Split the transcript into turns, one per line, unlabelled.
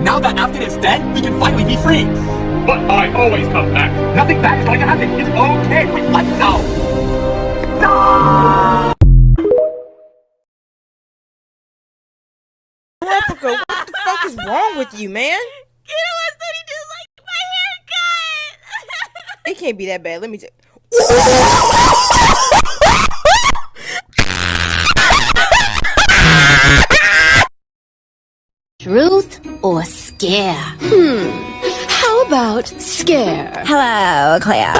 now that Afton is dead, we can finally be free.
But I always come back.
Nothing bad is going to happen. It's okay. Wait, what? No. No!
Replica, what the fuck is wrong with you, man?
Kiddo said he just liked my haircut.
It can't be that bad. Let me tell.
Truth or scare?
How about scare?
Hello, Claire.